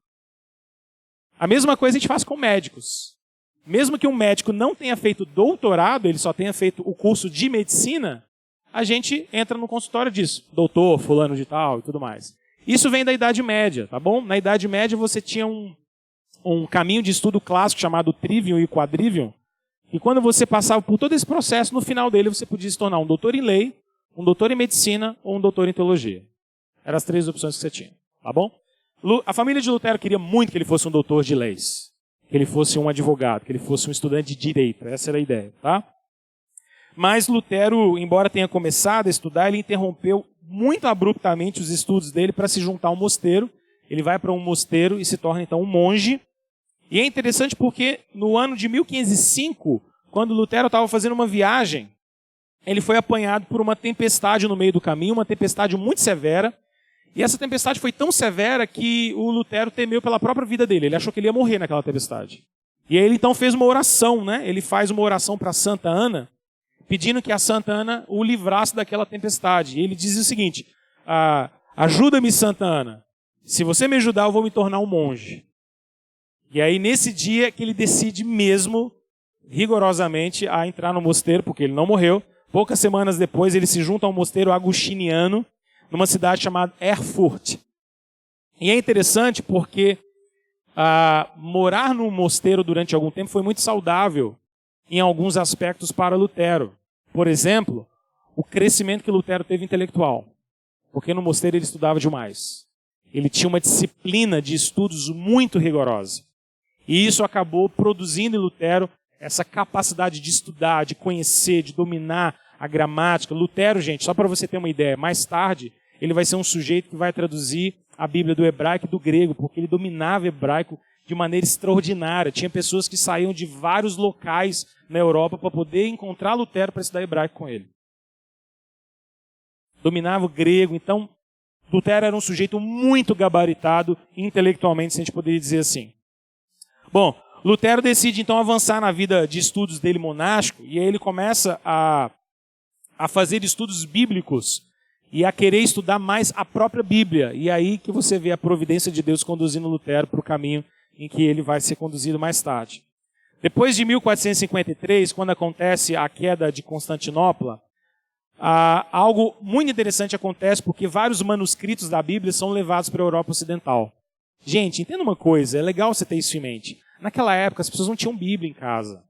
A mesma coisa a gente faz com médicos. Mesmo que um médico não tenha feito doutorado, ele só tenha feito o curso de medicina, a gente entra no consultório disso. Doutor, fulano de tal e tudo mais. Isso vem da Idade Média, tá bom? Na Idade Média você tinha um caminho de estudo clássico chamado Trivium e Quadrivium, e quando você passava por todo esse processo, no final dele você podia se tornar um doutor em lei, um doutor em medicina ou um doutor em teologia. Eram as 3 opções que você tinha, tá bom? A família de Lutero queria muito que ele fosse um doutor de leis, que ele fosse um advogado, que ele fosse um estudante de direito. Essa era a ideia, tá? Mas Lutero, embora tenha começado a estudar, ele interrompeu muito abruptamente os estudos dele para se juntar a um mosteiro. Ele vai para um mosteiro e se torna então um monge. E é interessante porque no ano de 1505, quando Lutero estava fazendo uma viagem, ele foi apanhado por uma tempestade no meio do caminho, uma tempestade muito severa. E essa tempestade foi tão severa que o Lutero temeu pela própria vida dele. Ele achou que ele ia morrer naquela tempestade. E aí ele então fez uma oração, né? Ele faz uma oração para Santa Ana, pedindo que a Santa Ana o livrasse daquela tempestade. E ele diz o seguinte: ajuda-me, Santa Ana. Se você me ajudar, eu vou me tornar um monge. E aí nesse dia que ele decide mesmo, rigorosamente, a entrar no mosteiro, porque ele não morreu. Poucas semanas depois ele se junta ao mosteiro agustiniano, numa cidade chamada Erfurt. E é interessante porque morar num mosteiro durante algum tempo foi muito saudável em alguns aspectos para Lutero. Por exemplo, o crescimento que Lutero teve intelectual. Porque no mosteiro ele estudava demais. Ele tinha uma disciplina de estudos muito rigorosa. E isso acabou produzindo em Lutero essa capacidade de estudar, de conhecer, de dominar a gramática. Lutero, gente, só para você ter uma ideia, mais tarde ele vai ser um sujeito que vai traduzir a Bíblia do hebraico e do grego, porque ele dominava hebraico de maneira extraordinária. Tinha pessoas que saíam de vários locais na Europa para poder encontrar Lutero para estudar hebraico com ele. Dominava o grego, então Lutero era um sujeito muito gabaritado intelectualmente, se a gente poderia dizer assim. Bom, Lutero decide então avançar na vida de estudos dele monástico, e aí ele começa a a fazer estudos bíblicos e a querer estudar mais a própria Bíblia. E aí que você vê a providência de Deus conduzindo Lutero para o caminho em que ele vai ser conduzido mais tarde. Depois de 1453, quando acontece a queda de Constantinopla, algo muito interessante acontece porque vários manuscritos da Bíblia são levados para a Europa Ocidental. Gente, entenda uma coisa, é legal você ter isso em mente. Naquela época as pessoas não tinham Bíblia em casa.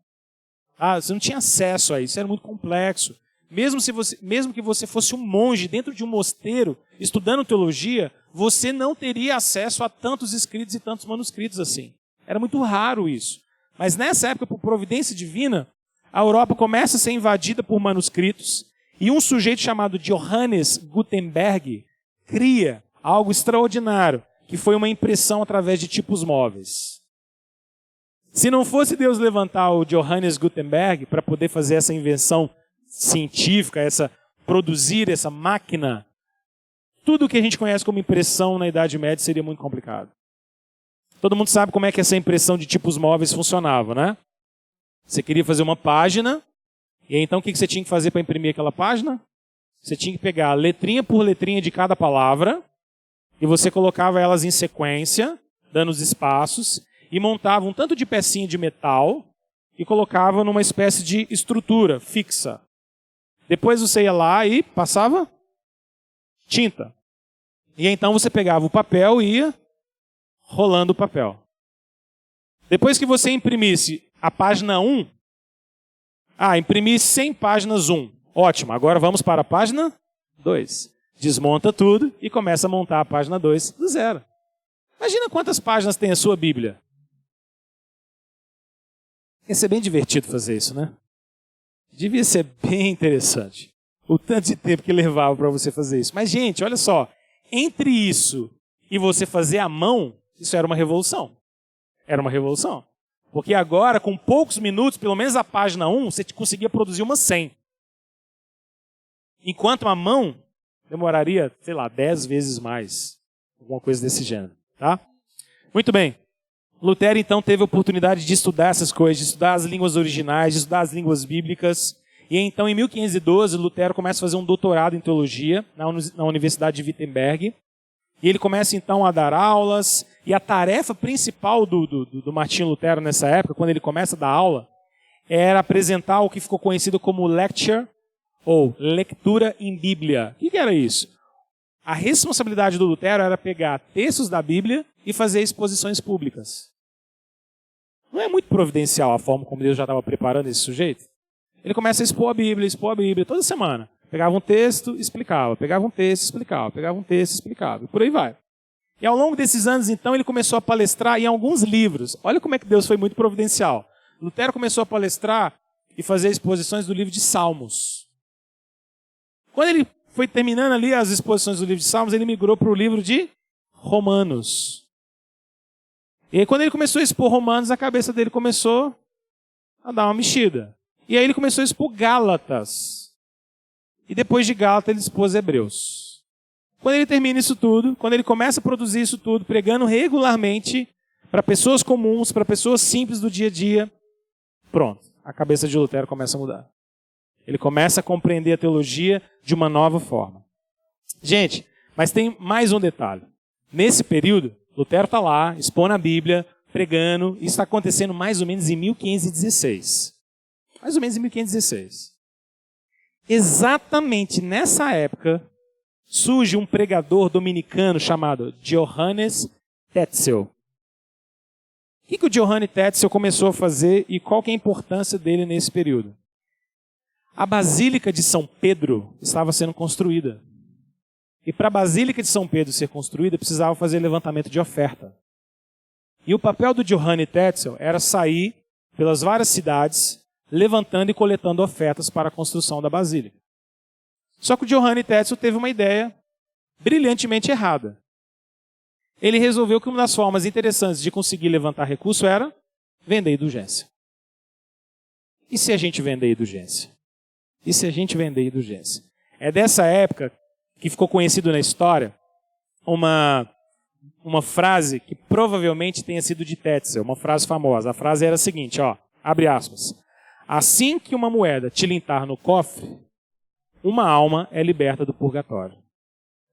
Você não tinha acesso a isso, era muito complexo. Mesmo que você fosse um monge dentro de um mosteiro, estudando teologia, você não teria acesso a tantos escritos e tantos manuscritos assim. Era muito raro isso. Mas nessa época, por providência divina, a Europa começa a ser invadida por manuscritos e um sujeito chamado Johannes Gutenberg cria algo extraordinário, que foi uma impressão através de tipos móveis. Se não fosse Deus levantar o Johannes Gutenberg para poder fazer essa invenção científica, produzir essa máquina, tudo o que a gente conhece como impressão na Idade Média seria muito complicado. Todo mundo sabe como é que essa impressão de tipos móveis funcionava, né? Você queria fazer uma página, e então o que você tinha que fazer para imprimir aquela página? Você tinha que pegar letrinha por letrinha de cada palavra, e você colocava elas em sequência, dando os espaços, e montava um tanto de pecinha de metal, e colocava numa espécie de estrutura fixa. Depois você ia lá e passava tinta. E então você pegava o papel e ia rolando o papel. Depois que você imprimisse a página 1, imprimi 100 páginas 1. Ótimo, agora vamos para a página 2. Desmonta tudo e começa a montar a página 2 do zero. Imagina quantas páginas tem a sua Bíblia. Ia ser bem divertido fazer isso, né? Devia ser bem interessante. O tanto de tempo que levava para você fazer isso. Mas, gente, olha só. Entre isso e você fazer à mão, isso era uma revolução. Era uma revolução. Porque agora, com poucos minutos, pelo menos a página 1, você conseguia produzir umas 100. Enquanto a mão demoraria, 10 vezes mais. Alguma coisa desse gênero. Tá? Muito bem. Lutero, então, teve a oportunidade de estudar essas coisas, de estudar as línguas originais, de estudar as línguas bíblicas. E então, em 1512, Lutero começa a fazer um doutorado em teologia na Universidade de Wittenberg. E ele começa, então, a dar aulas. E a tarefa principal do Martinho Lutero nessa época, quando ele começa a dar aula, era apresentar o que ficou conhecido como lecture, ou leitura em Bíblia. O que era isso? A responsabilidade do Lutero era pegar textos da Bíblia e fazer exposições públicas. Não é muito providencial a forma como Deus já estava preparando esse sujeito? Ele começa a expor a Bíblia, toda semana. Pegava um texto, explicava. Pegava um texto, explicava. Pegava um texto, explicava. E por aí vai. E ao longo desses anos, então, ele começou a palestrar em alguns livros. Olha como é que Deus foi muito providencial. Lutero começou a palestrar e fazer exposições do livro de Salmos. Quando ele foi terminando ali as exposições do livro de Salmos, ele migrou para o livro de Romanos. E aí, quando ele começou a expor Romanos, a cabeça dele começou a dar uma mexida. E aí ele começou a expor Gálatas. E depois de Gálatas, ele expôs Hebreus. Quando ele termina isso tudo, quando ele começa a produzir isso tudo, pregando regularmente para pessoas comuns, para pessoas simples do dia a dia, pronto, a cabeça de Lutero começa a mudar. Ele começa a compreender a teologia de uma nova forma. Gente, mas tem mais um detalhe. Nesse período, Lutero está lá, expondo a Bíblia, pregando, e isso está acontecendo mais ou menos em 1516. Mais ou menos em 1516. Exatamente nessa época, surge um pregador dominicano chamado Johannes Tetzel. O que o Johannes Tetzel começou a fazer e qual que é a importância dele nesse período? A Basílica de São Pedro estava sendo construída. E para a Basílica de São Pedro ser construída, precisava fazer levantamento de oferta. E o papel do Johannes Tetzel era sair pelas várias cidades, levantando e coletando ofertas para a construção da Basílica. Só que o Johannes Tetzel teve uma ideia brilhantemente errada. Ele resolveu que uma das formas interessantes de conseguir levantar recurso era vender indulgência. E se a gente vender indulgência? E se a gente vender indulgência? É dessa época que ficou conhecido na história uma frase que provavelmente tenha sido de Tetzel, uma frase famosa. A frase era a seguinte, abre aspas. Assim que uma moeda tilintar no cofre, uma alma é liberta do purgatório.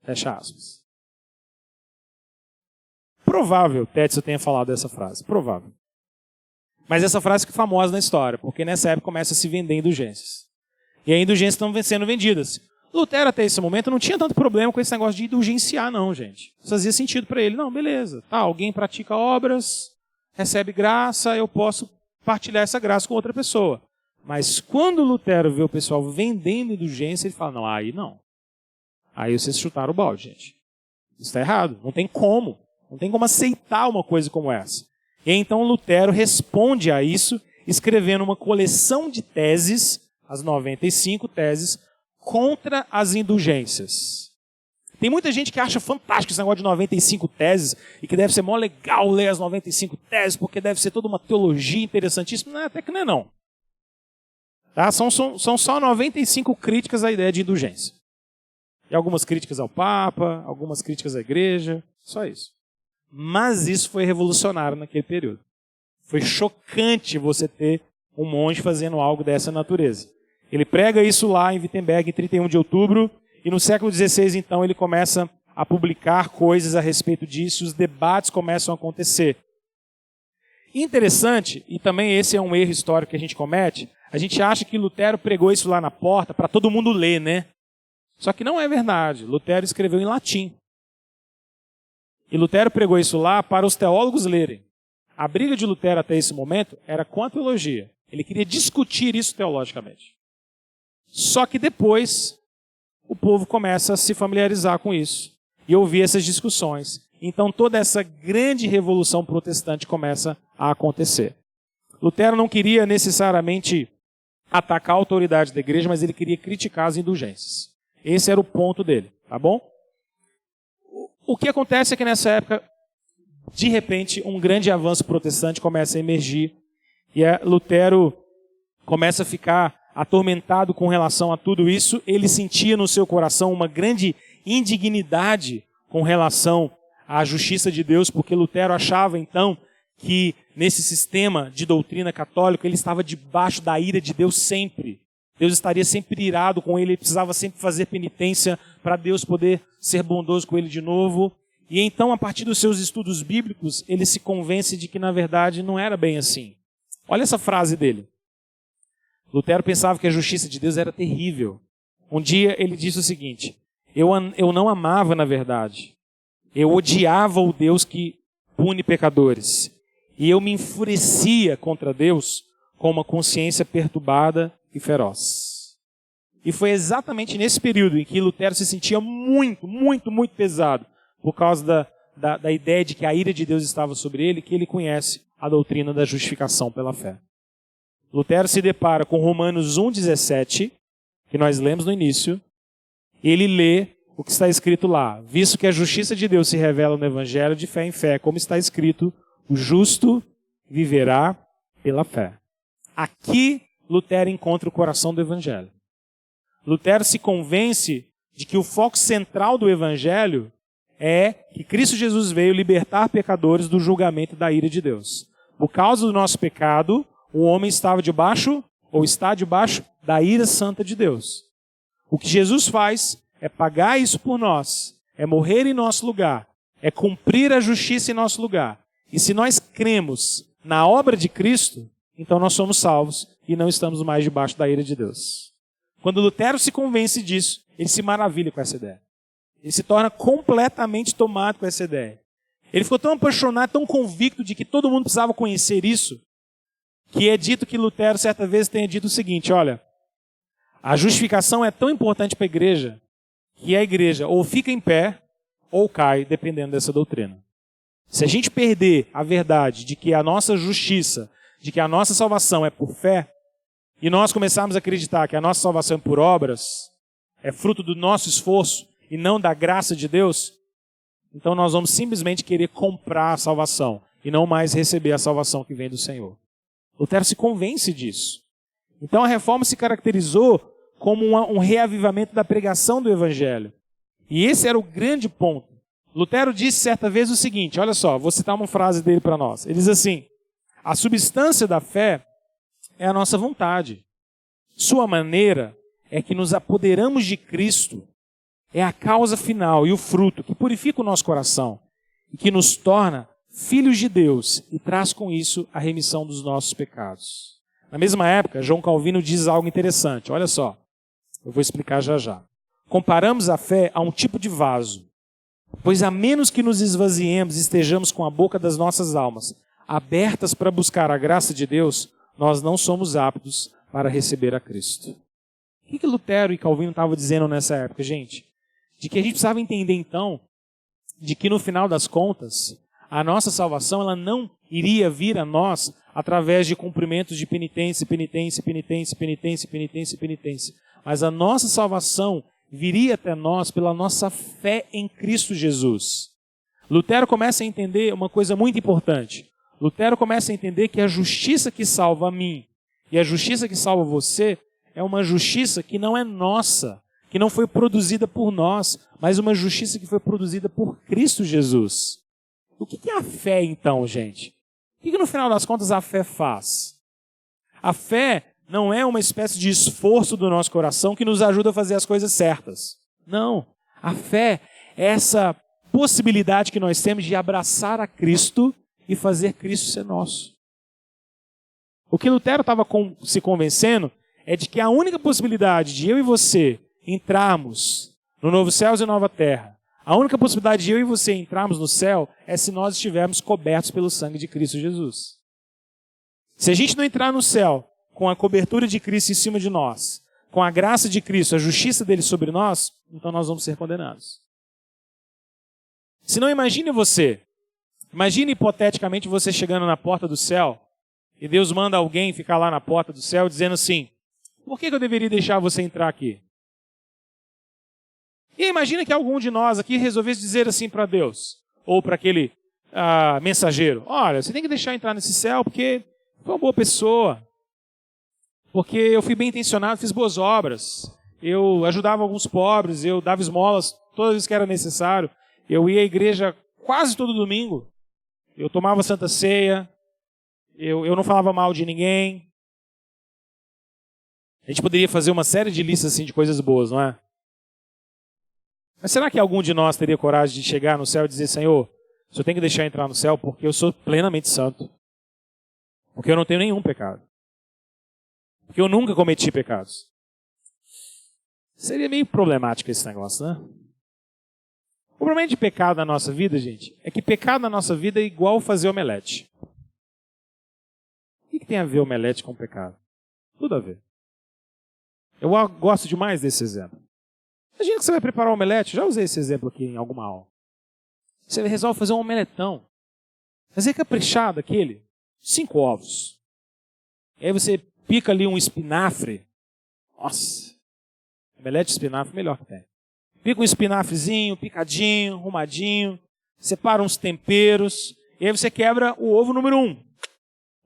Fecha aspas. Provável, Tetzel tenha falado dessa frase. Provável. Mas essa frase fica famosa na história, porque nessa época começa a se vender indulgências. E as indulgências estão sendo vendidas. Lutero, até esse momento, não tinha tanto problema com esse negócio de indulgenciar, não, gente. Isso fazia sentido para ele. Não, beleza. Tá, alguém pratica obras, recebe graça, eu posso partilhar essa graça com outra pessoa. Mas quando Lutero vê o pessoal vendendo indulgência, ele fala, não, aí não. Aí vocês chutaram o balde, gente. Isso está errado. Não tem como. Não tem como aceitar uma coisa como essa. E então Lutero responde a isso, escrevendo uma coleção de teses, as 95 teses, contra as indulgências. Tem muita gente que acha fantástico esse negócio de 95 teses e que deve ser mó legal ler as 95 teses porque deve ser toda uma teologia interessantíssima. Não, até que não é não. Tá? São só 95 críticas à ideia de indulgência. E algumas críticas ao Papa, algumas críticas à igreja, só isso. Mas isso foi revolucionário naquele período. Foi chocante você ter um monge fazendo algo dessa natureza. Ele prega isso lá em Wittenberg em 31 de outubro, e no século XVI, então, ele começa a publicar coisas a respeito disso, os debates começam a acontecer. Interessante, e também esse é um erro histórico que a gente comete, a gente acha que Lutero pregou isso lá na porta para todo mundo ler, né? Só que não é verdade. Lutero escreveu em latim. E Lutero pregou isso lá para os teólogos lerem. A briga de Lutero até esse momento era com a teologia. Ele queria discutir isso teologicamente. Só que depois o povo começa a se familiarizar com isso e ouvir essas discussões. Então toda essa grande revolução protestante começa a acontecer. Lutero não queria necessariamente atacar a autoridade da igreja, mas ele queria criticar as indulgências. Esse era o ponto dele, tá bom? O que acontece é que nessa época, de repente, um grande avanço protestante começa a emergir e Lutero começa a ficar atormentado com relação a tudo isso. Ele sentia no seu coração uma grande indignidade com relação à justiça de Deus, porque Lutero achava então que nesse sistema de doutrina católica ele estava debaixo da ira de Deus sempre. Deus estaria sempre irado com ele, ele precisava sempre fazer penitência para Deus poder ser bondoso com ele de novo. E então, a partir dos seus estudos bíblicos, ele se convence de que, na verdade, não era bem assim. Olha essa frase dele. Lutero pensava que a justiça de Deus era terrível. Um dia ele disse o seguinte, eu não amava, na verdade. Eu odiava o Deus que pune pecadores. E eu me enfurecia contra Deus com uma consciência perturbada e feroz. E foi exatamente nesse período em que Lutero se sentia muito pesado por causa da ideia de que a ira de Deus estava sobre ele, que ele conhece a doutrina da justificação pela fé. Lutero se depara com Romanos 1,17, que nós lemos no início, e ele lê o que está escrito lá. Visto que a justiça de Deus se revela no Evangelho de fé em fé, como está escrito, o justo viverá pela fé. Aqui, Lutero encontra o coração do Evangelho. Lutero se convence de que o foco central do Evangelho é que Cristo Jesus veio libertar pecadores do julgamento da ira de Deus. Por causa do nosso pecado, o homem estava debaixo, ou está debaixo, da ira santa de Deus. O que Jesus faz é pagar isso por nós, é morrer em nosso lugar, é cumprir a justiça em nosso lugar. E se nós cremos na obra de Cristo, então nós somos salvos e não estamos mais debaixo da ira de Deus. Quando Lutero se convence disso, ele se maravilha com essa ideia. Ele se torna completamente tomado com essa ideia. Ele ficou tão apaixonado, tão convicto de que todo mundo precisava conhecer isso, que é dito que Lutero certa vez tenha dito o seguinte, olha, a justificação é tão importante para a igreja, que a igreja ou fica em pé ou cai, dependendo dessa doutrina. Se a gente perder a verdade de que a nossa justiça, de que a nossa salvação é por fé, e nós começarmos a acreditar que a nossa salvação é por obras, é fruto do nosso esforço e não da graça de Deus, então nós vamos simplesmente querer comprar a salvação e não mais receber a salvação que vem do Senhor. Lutero se convence disso. Então a reforma se caracterizou como um reavivamento da pregação do Evangelho. E esse era o grande ponto. Lutero disse certa vez o seguinte, olha só, vou citar uma frase dele para nós. Ele diz assim, a substância da fé é a nossa vontade. Sua maneira é que nos apoderamos de Cristo, é a causa final e o fruto que purifica o nosso coração e que nos torna filhos de Deus e traz com isso a remissão dos nossos pecados. Na mesma época, João Calvino diz algo interessante. Olha só, eu vou explicar já já. Comparamos a fé a um tipo de vaso, pois a menos que nos esvaziemos e estejamos com a boca das nossas almas abertas para buscar a graça de Deus, nós não somos aptos para receber a Cristo. O que Lutero e Calvino estavam dizendo nessa época, gente? De que a gente precisava entender, então, de que no final das contas, a nossa salvação ela não iria vir a nós através de cumprimentos de penitência, penitência, penitência, penitência, penitência, penitência. Mas a nossa salvação viria até nós pela nossa fé em Cristo Jesus. Lutero começa a entender uma coisa muito importante. Lutero começa a entender que a justiça que salva a mim e a justiça que salva você é uma justiça que não é nossa, que não foi produzida por nós, mas uma justiça que foi produzida por Cristo Jesus. O que é a fé, então, gente? O que no final das contas a fé faz? A fé não é uma espécie de esforço do nosso coração que nos ajuda a fazer as coisas certas. Não. A fé é essa possibilidade que nós temos de abraçar a Cristo e fazer Cristo ser nosso. O que Lutero estava se convencendo é de que a única possibilidade de eu e você entrarmos no novo céu e nova terra, a única possibilidade de eu e você entrarmos no céu é se nós estivermos cobertos pelo sangue de Cristo Jesus. Se a gente não entrar no céu com a cobertura de Cristo em cima de nós, com a graça de Cristo, a justiça dele sobre nós, então nós vamos ser condenados. Se não, imagine você. Imagine hipoteticamente você chegando na porta do céu e Deus manda alguém ficar lá na porta do céu dizendo assim: por que eu deveria deixar você entrar aqui? E imagina que algum de nós aqui resolvesse dizer assim para Deus, ou para aquele mensageiro: olha, você tem que deixar eu entrar nesse céu porque foi uma boa pessoa, porque eu fui bem intencionado, fiz boas obras, eu ajudava alguns pobres, eu dava esmolas todas as vezes que era necessário, eu ia à igreja quase todo domingo, eu tomava Santa Ceia, eu não falava mal de ninguém. A gente poderia fazer uma série de listas assim, de coisas boas, não é? Mas será que algum de nós teria coragem de chegar no céu e dizer: Senhor, o Senhor tem que deixar eu entrar no céu porque eu sou plenamente santo, porque eu não tenho nenhum pecado, porque eu nunca cometi pecados? Seria meio problemático esse negócio, né? O problema de pecado na nossa vida, gente, é que pecado na nossa vida é igual fazer omelete. O que tem a ver omelete com pecado? Tudo a ver. Eu gosto demais desse exemplo. Imagina que você vai preparar um omelete, já usei esse exemplo aqui em alguma aula. Você resolve fazer um omeletão. Fazer caprichado aquele, 5 ovos. E aí você pica ali um espinafre. Nossa, omelete de espinafre melhor que tem. Pica um espinafrezinho, picadinho, arrumadinho. Separa uns temperos. E aí você quebra o ovo número 1.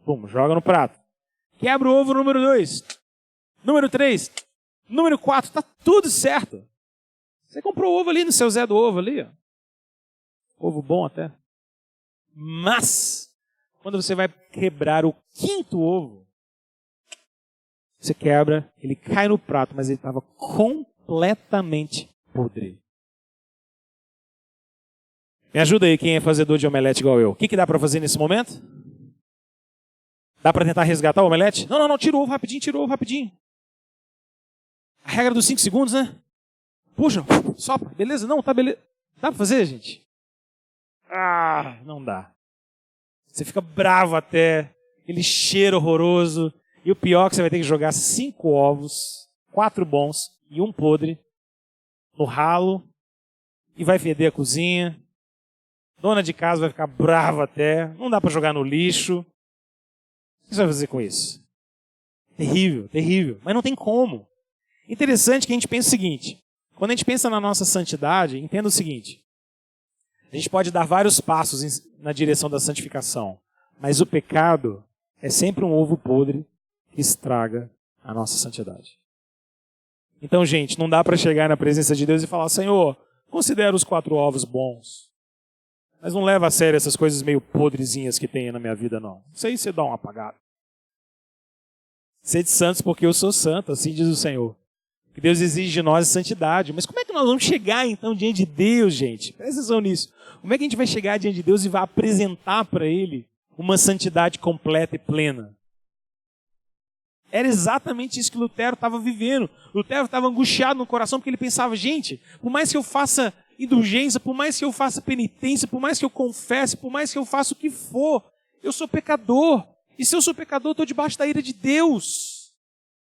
Pum, joga no prato. Quebra o ovo número 2. Número 3. Número 4. Tá tudo certo. Você comprou o ovo ali no seu Zé do Ovo ali, ó. Ovo bom até. Mas, quando você vai quebrar o 5º ovo, você quebra, ele cai no prato, mas ele estava completamente podre. Me ajuda aí quem é fazedor de omelete igual eu. O que dá para fazer nesse momento? Dá para tentar resgatar o omelete? Não, tira o ovo rapidinho. A regra dos 5 segundos, né? Puxa, sopra, beleza? Não, tá beleza. Dá pra fazer, gente? Não dá. Você fica bravo até, aquele cheiro horroroso. E o pior é que você vai ter que jogar 5 ovos, 4 bons e 1 podre no ralo. E vai feder a cozinha. Dona de casa vai ficar brava até. Não dá pra jogar no lixo. O que você vai fazer com isso? Terrível, terrível. Mas não tem como. Interessante que a gente pensa o seguinte: quando a gente pensa na nossa santidade, entenda o seguinte: a gente pode dar vários passos na direção da santificação, mas o pecado é sempre um ovo podre que estraga a nossa santidade. Então, gente, não dá para chegar na presença de Deus e falar: Senhor, considera os 4 ovos bons, mas não leva a sério essas coisas meio podrezinhas que tem na minha vida, não. Isso aí você dá um apagado. Sede santos porque eu sou santo, assim diz o Senhor. que Deus exige de nós é santidade. Mas como é que nós vamos chegar então diante de Deus, gente? Presta atenção nisso. Como é que a gente vai chegar diante de Deus e vai apresentar para Ele uma santidade completa e plena? Era exatamente isso que Lutero estava vivendo. Lutero estava angustiado no coração porque ele pensava, gente, por mais que eu faça indulgência, por mais que eu faça penitência, por mais que eu confesse, por mais que eu faça o que for, eu sou pecador. E se eu sou pecador, eu estou debaixo da ira de Deus.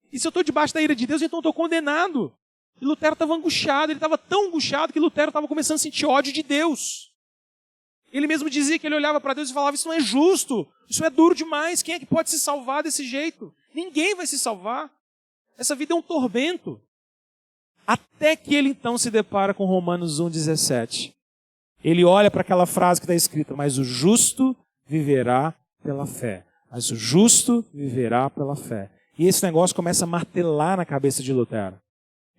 E se eu estou debaixo da ira de Deus, então eu estou condenado. E Lutero estava angustiado, ele estava tão angustiado que Lutero estava começando a sentir ódio de Deus. Ele mesmo dizia que ele olhava para Deus e falava, isso não é justo, isso é duro demais, quem é que pode se salvar desse jeito? Ninguém vai se salvar. Essa vida é um tormento. Até que ele então se depara com Romanos 1,17. Ele olha para aquela frase que está escrita, mas o justo viverá pela fé. Mas o justo viverá pela fé. E esse negócio começa a martelar na cabeça de Lutero.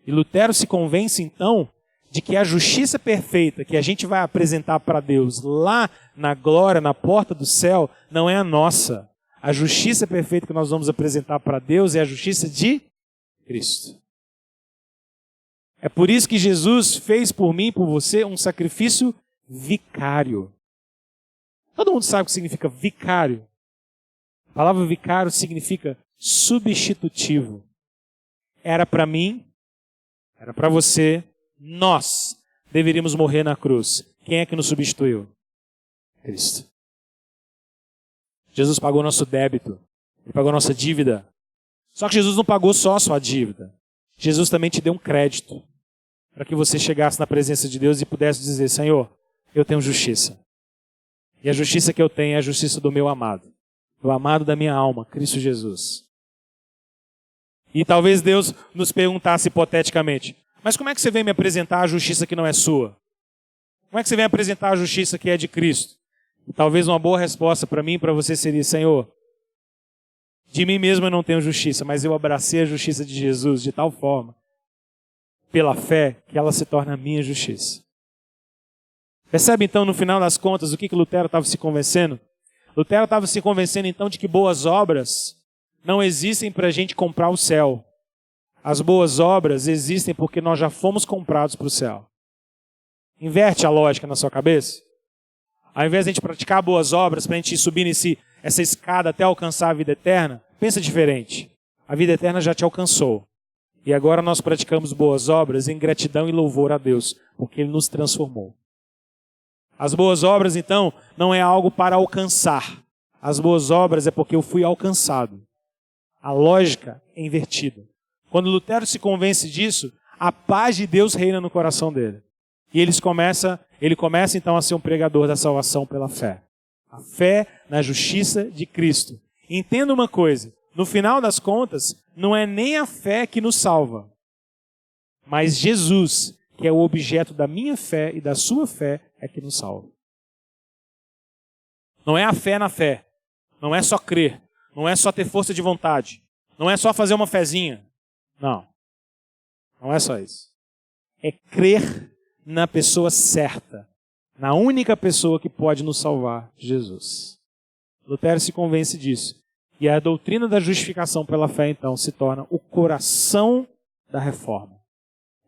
E Lutero se convence então de que a justiça perfeita que a gente vai apresentar para Deus lá na glória, na porta do céu, não é a nossa. A justiça perfeita que nós vamos apresentar para Deus é a justiça de Cristo. É por isso que Jesus fez por mim e por você um sacrifício vicário. Todo mundo sabe o que significa vicário. A palavra vicário significa substitutivo. Era para mim, era para você, nós deveríamos morrer na cruz. Quem é que nos substituiu? Cristo. Jesus pagou nosso débito. Ele pagou nossa dívida. Só que Jesus não pagou só a sua dívida. Jesus também te deu um crédito para que você chegasse na presença de Deus e pudesse dizer, Senhor, eu tenho justiça. E a justiça que eu tenho é a justiça do meu amado. Do amado da minha alma, Cristo Jesus. E talvez Deus nos perguntasse hipoteticamente, mas como é que você vem me apresentar a justiça que não é sua? Como é que você vem apresentar a justiça que é de Cristo? E talvez uma boa resposta para mim e para você seria, Senhor, de mim mesmo eu não tenho justiça, mas eu abracei a justiça de Jesus de tal forma, pela fé, que ela se torna a minha justiça. Percebe então, no final das contas, o que Lutero estava se convencendo? Lutero estava se convencendo então de que boas obras não existem para a gente comprar o céu. As boas obras existem porque nós já fomos comprados para o céu. Inverte a lógica na sua cabeça. Ao invés de a gente praticar boas obras para a gente subir essa escada até alcançar a vida eterna, pensa diferente. A vida eterna já te alcançou. E agora nós praticamos boas obras em gratidão e louvor a Deus, porque Ele nos transformou. As boas obras, então, não é algo para alcançar. As boas obras é porque eu fui alcançado. A lógica é invertida. Quando Lutero se convence disso, a paz de Deus reina no coração dele. E ele começa então a ser um pregador da salvação pela fé. A fé na justiça de Cristo. Entenda uma coisa, no final das contas, não é nem a fé que nos salva, mas Jesus, que é o objeto da minha fé e da sua fé, é que nos salva. Não é a fé na fé, não é só crer, não é só ter força de vontade, não é só fazer uma fezinha. Não, não é só isso. É crer na pessoa certa, na única pessoa que pode nos salvar, Jesus. Lutero se convence disso. E a doutrina da justificação pela fé, então, se torna o coração da reforma.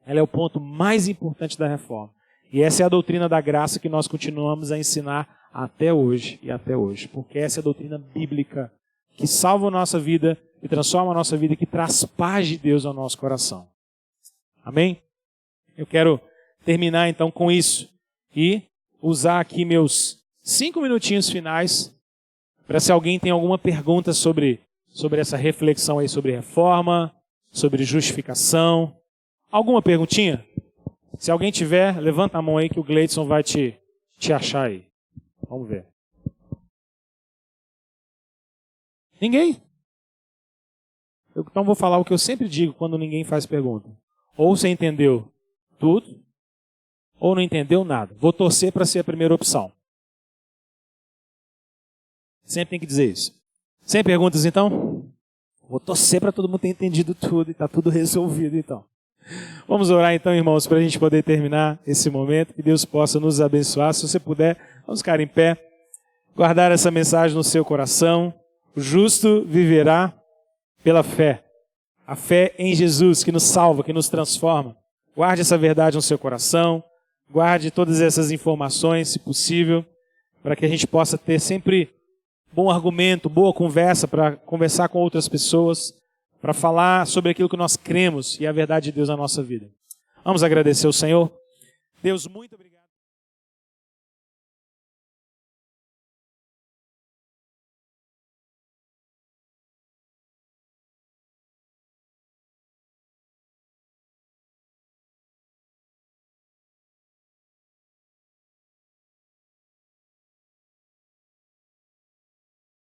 Ela é o ponto mais importante da reforma. E essa é a doutrina da graça que nós continuamos a ensinar até hoje e até hoje. Porque essa é a doutrina bíblica que salva a nossa vida, que transforma a nossa vida e que traz paz de Deus ao nosso coração. Amém? Eu quero terminar então com isso e usar aqui meus 5 minutinhos finais para se alguém tem alguma pergunta sobre essa reflexão aí sobre reforma, sobre justificação. Alguma perguntinha? Se alguém tiver, levanta a mão aí que o Gleidson vai te achar aí. Vamos ver. Ninguém? Então vou falar o que eu sempre digo quando ninguém faz pergunta. Ou você entendeu tudo, ou não entendeu nada. Vou torcer para ser a primeira opção. Sempre tem que dizer isso. Sem perguntas, então? Vou torcer para todo mundo ter entendido tudo e está tudo resolvido, então. Vamos orar, então, irmãos, para a gente poder terminar esse momento. Que Deus possa nos abençoar. Se você puder, vamos ficar em pé. Guardar essa mensagem no seu coração. O justo viverá pela fé. A fé em Jesus que nos salva, que nos transforma. Guarde essa verdade no seu coração. Guarde todas essas informações, se possível, para que a gente possa ter sempre bom argumento, boa conversa, para conversar com outras pessoas, para falar sobre aquilo que nós cremos e a verdade de Deus na nossa vida. Vamos agradecer ao Senhor. Deus, muito obrigado.